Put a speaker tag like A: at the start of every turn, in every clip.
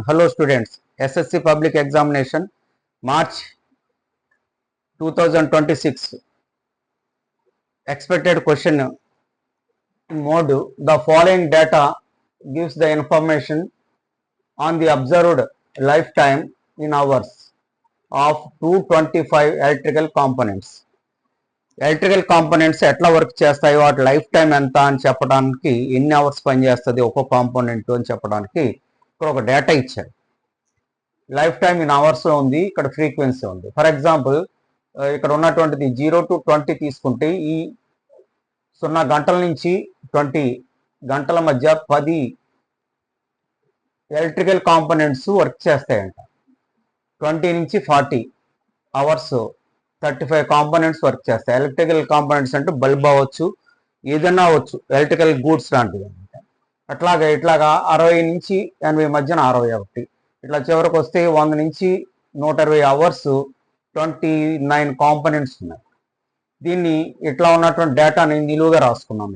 A: Hello students, SSC Public Examination March 2026 expected question mode. The following data gives the information on the observed lifetime in hours of 225 electrical components. Electrical components ఎట్లా work చేస్తాయో వాటి life time ఎంత అని చెప్పడానికి, ఎన్ని hours పనిచేస్తుంది ఒక్కో component అని చెప్పడానికి ఇక్కడ ఒక డేటా ఇచ్చారు. లైఫ్ టైం ఇన్ అవర్స్లో ఉంది, ఇక్కడ ఫ్రీక్వెన్సీ ఉంది. ఫర్ ఎగ్జాంపుల్ ఇక్కడ ఉన్నటువంటిది 0 to 20 తీసుకుంటే ఈ 0 గంటల నుంచి 20 గంటల మధ్య 10 ఎలక్ట్రికల్ కాంపోనెంట్స్ వర్క్ చేస్తాయంట. 20 నుంచి 40 అవర్స్ 35 కాంపోనెంట్స్ వర్క్ చేస్తాయి. ఎలక్ట్రికల్ కాంపోనెంట్స్ అంటే బల్బ్ అవ్వచ్చు, ఏదైనా అవ్వచ్చు, ఎలక్ట్రికల్ గూడ్స్ లాంటివి అనమాట. ఇట్లాగా 60 నుంచి 80 మధ్యన 61, ఇట్లా చివరికి వస్తే 100 నుంచి 120 అవర్స్ 29 కాంపోనెంట్స్ ఉన్నాయి. దీన్ని ఇట్లా ఉన్నటువంటి డేటాని నిలువుగా రాసుకున్నాం.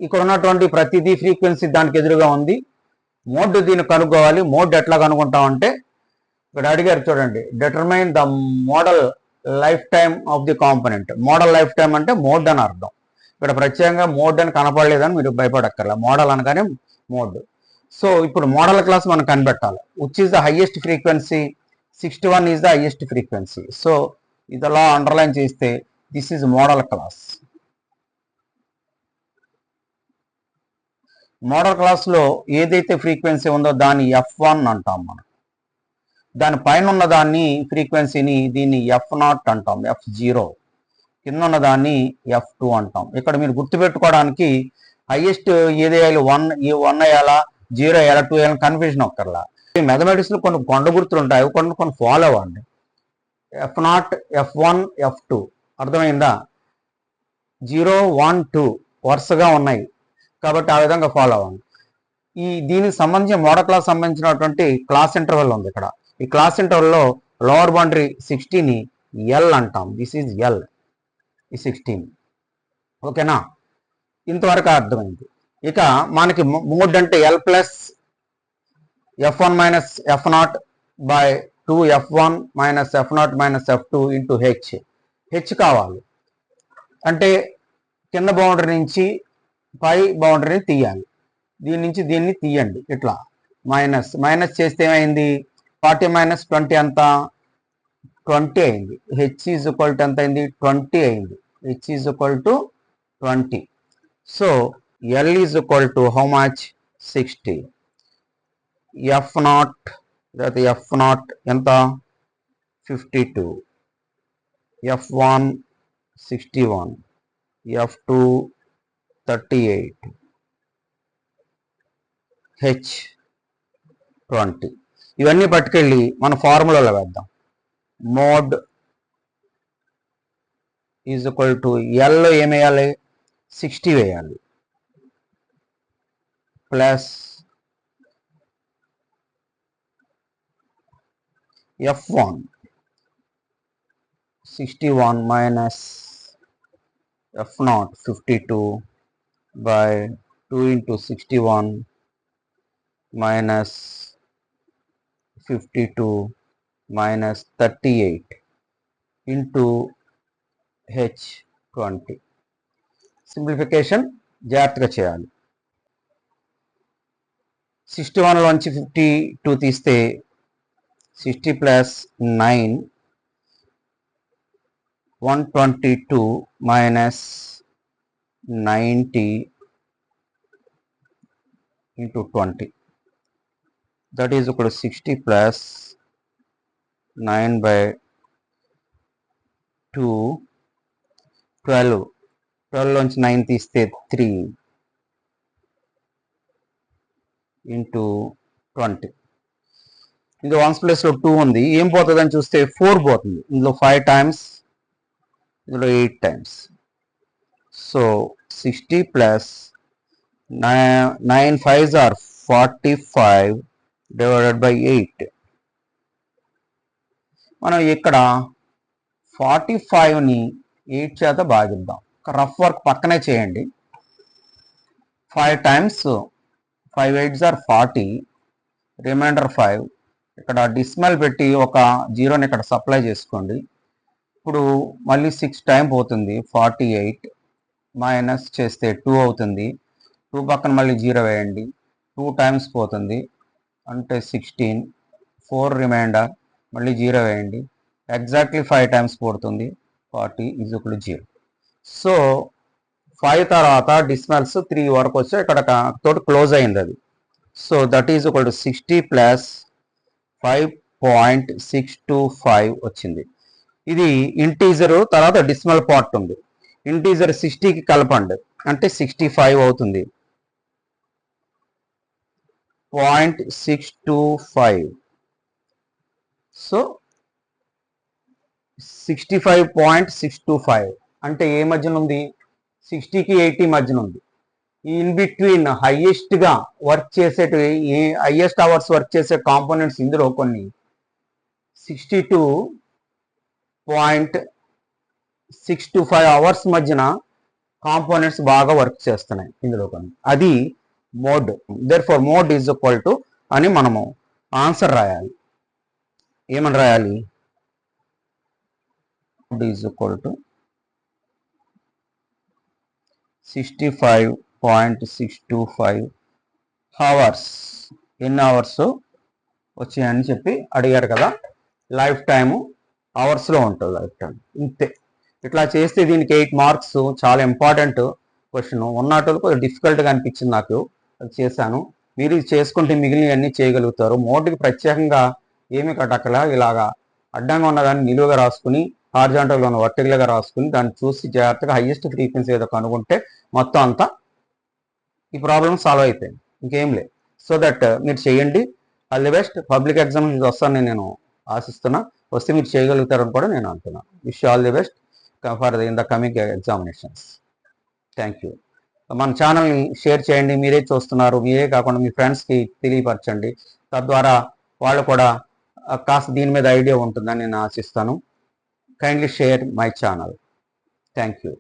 A: ఇక్కడ ఉన్నటువంటి ప్రతిదీ ఫ్రీక్వెన్సీ దానికి ఎదురుగా ఉంది. మోడ్ దీన్ని కనుక్కోవాలి. మోడ్ ఎట్లా కనుక్కుంటామంటే ఇక్కడ అడిగారు చూడండి, determine the model life time of the component. Model life time అంటే మోడ్ అని అర్థం. ఇక్కడ ప్రత్యేకంగా మోడ్ అని కనపడలేదని మీరు భయపడక్కర్లా, మోడల్ అనగానే మోడ్. సో ఇప్పుడు మోడల్ క్లాస్ మనం కనిపెట్టాలి. Which is the highest frequency? 61 is the highest frequency. So ఇదిలా అండర్లైన్ చేస్తే this is modal class. Model క్లాస్లో ఏదైతే ఫ్రీక్వెన్సీ ఉందో దాన్ని F1 అంటాం మనం. దాని పైన ఉన్న దాన్ని ఫ్రీక్వెన్సీని దీన్ని F0 అంటాం, F0. కింద ఉన్న దాన్ని F2 అంటాం. ఇక్కడ మీరు గుర్తుపెట్టుకోవడానికి హైయెస్ట్ ఏదేయాలి, 1 వేయాలా, 0 వేయాలా, 2 వేయాలని కన్ఫ్యూజన్ ఒక్కర్లా. మ్యాథమెటిక్స్లో కొన్ని కొండ గుర్తులు ఉంటాయి, కొన్ని ఫాలో అవ్వండి. F0, F1, F2 అర్థమైందా? 0, 1, 2 వరుసగా ఉన్నాయి కాబట్టి ఆ విధంగా ఫాలో అవ్వండి. దీనికి సంబంధించి మోడల్ క్లాస్ సంబంధించినటువంటి క్లాస్ ఇంటర్వెల్ ఉంది. ఇక్కడ ఈ క్లాస్ ఇంటర్వెల్లో లోవర్ బౌండరీ 60ని L అంటాం. దిస్ ఈజ్ L, ఈ 16. ఓకేనా? ఇంతవరకు అర్థమైంది. ఇక మనకి మోడ్ అంటే L plus F1 minus F0 by 2F1 minus F0 minus F2 into H కావాలి. అంటే కింద బౌండరీ నుంచి పై బౌండరీని తీయాలి. దీని నుంచి దీన్ని తీయండి. ఇట్లా మైనస్ చేస్తే ఏమైంది? 40 మైనస్ 20 ఎంత? 20 అయింది. హెచ్ ఈజ్ ఈక్వల్ టు ఎంత అయింది? 20 అయింది. H is equal to 20. So L is equal to how much? 60. F0 ఎంత? 52. F1 61, F2 38, H 20. ఇవన్నీ పట్టుకెళ్ళి మన ఫార్ములాలో వేద్దాం. మోడ్ ఈజ్ ఈక్వల్ టు ఎల్లో ఏమేయాలి? 60 వేయాలి, plus F1 61 minus F0 52 by 2 into 61 minus 52 minus 38 into H 20. Simplification జాగ్రత్తగా చేయాలి. 61 లోంచి 52 తీస్తే 60 plus 9 122 minus 90 into 20. That is equal to 60 plus 9 by 2, 12. 12 నుంచి 9 తీస్తే 3 into 20. ఇందులో 1's ప్లేస్లో 2 ఉంది. ఏం పోతుందని చూస్తే 4 పోతుంది. ఇందులో 5 times, ఇందులో 8 times. So 60 plus 9 5s are 45 divided by 8. మనం ఇక్కడ 45ని 8 చేత భాగిద్దాం. రఫ్ వర్క్ పక్కనే చేయండి. 5 times 5 8s are 40, రిమైండర్ 5. ఇక్కడ డిస్మల్ పెట్టి ఒక జీరోని ఇక్కడ సప్లై చేసుకోండి. ఇప్పుడు మళ్ళీ 6 టైం పోతుంది. 48 మైనస్ చేస్తే 2 అవుతుంది. 2 పక్కన మళ్ళీ 0 వేయండి. 2 టైమ్స్ పోతుంది అంటే 16. 4 రిమైండర్ మళ్ళీ 0 వేయండి. ఎగ్జాక్ట్లీ 5 టైమ్స్ పోతుంది. 40 = 0. సో 5 తర్వాత డిస్మల్స్ 3 వరకు వచ్చి ఇక్కడ తోటి క్లోజ్ అయింది అది. So that is equal to 60 plus 5.625 వచ్చింది. ఇది ఇంటీజర్ తర్వాత డిస్మల్ పార్ట్ ఉంది. ఇంటీజర్ 60కి కలపండి అంటే 65 అవుతుంది. 0.625. సో 65.625 అంటే ఏ మధ్యన ఉంది? 60కి 80 మధ్యన ఉంది. ఇన్ బిట్వీన్ హైయెస్ట్గా వర్క్ చేసేటివి హైయెస్ట్ అవర్స్ వర్క్ చేసే కాంపోనెంట్స్ ఇందులో కొన్ని 62.625 అవర్స్ మధ్యన కాంపోనెంట్స్ బాగా వర్క్ చేస్తున్నాయి ఇందులో కొన్ని. అది mode. Therefore mode is equal to అని మనము ఆన్సర్ రాయాలి. ఏమని రాయాలి? Mode is equal to 65.625 hours. ఎన్ని అవర్స్ వచ్చాయని చెప్పి అడిగారు కదా. లైఫ్ టైము అవర్స్లో ఉంటుంది. లైఫ్ టైం ఇంతే. ఇట్లా చేస్తే దీనికి 8 మార్క్స్. చాలా ఇంపార్టెంట్ క్వశ్చన్. ఉన్నట్టు కొంచెం డిఫికల్ట్గా అనిపించింది నాకు, అది చేశాను. మీరు ఇది చేసుకుంటే మిగిలినవన్నీ చేయగలుగుతారు. మోడ్కి ప్రత్యేకంగా ఏమి కట్టక్కలా ఇలాగా అడ్డంగా ఉన్నదాన్ని నిలువుగా రాసుకుని, హారిజాంటల్గా ఉన్న వర్టికల్గా రాసుకుని దాన్ని చూసి జాగ్రత్తగా హైయెస్ట్ ఫ్రీక్వెన్సీ ఏదో కనుగొంటే మొత్తం అంతా ఈ ప్రాబ్లమ్ సాల్వ్ అయిపోయింది. ఇంకేం లేదు. సో దట్ మీరు చేయండి. All the best. Public exams వస్తానని నేను ఆశిస్తున్నా. వస్తే మీరు చేయగలుగుతారని కూడా నేను అంటున్నాను. Wish all the best for in the coming examinations. Thank you. మన ఛానల్ని షేర్ చేయండి. మీరే చూస్తున్నారు, మీరే కాకుండా మీ ఫ్రెండ్స్కి తెలియపరచండి. తద్వారా వాళ్ళు కూడా కాస్త దీని మీద ఐడియా ఉంటుందని నేను ఆశిస్తాను. Kindly share my channel. Thank you.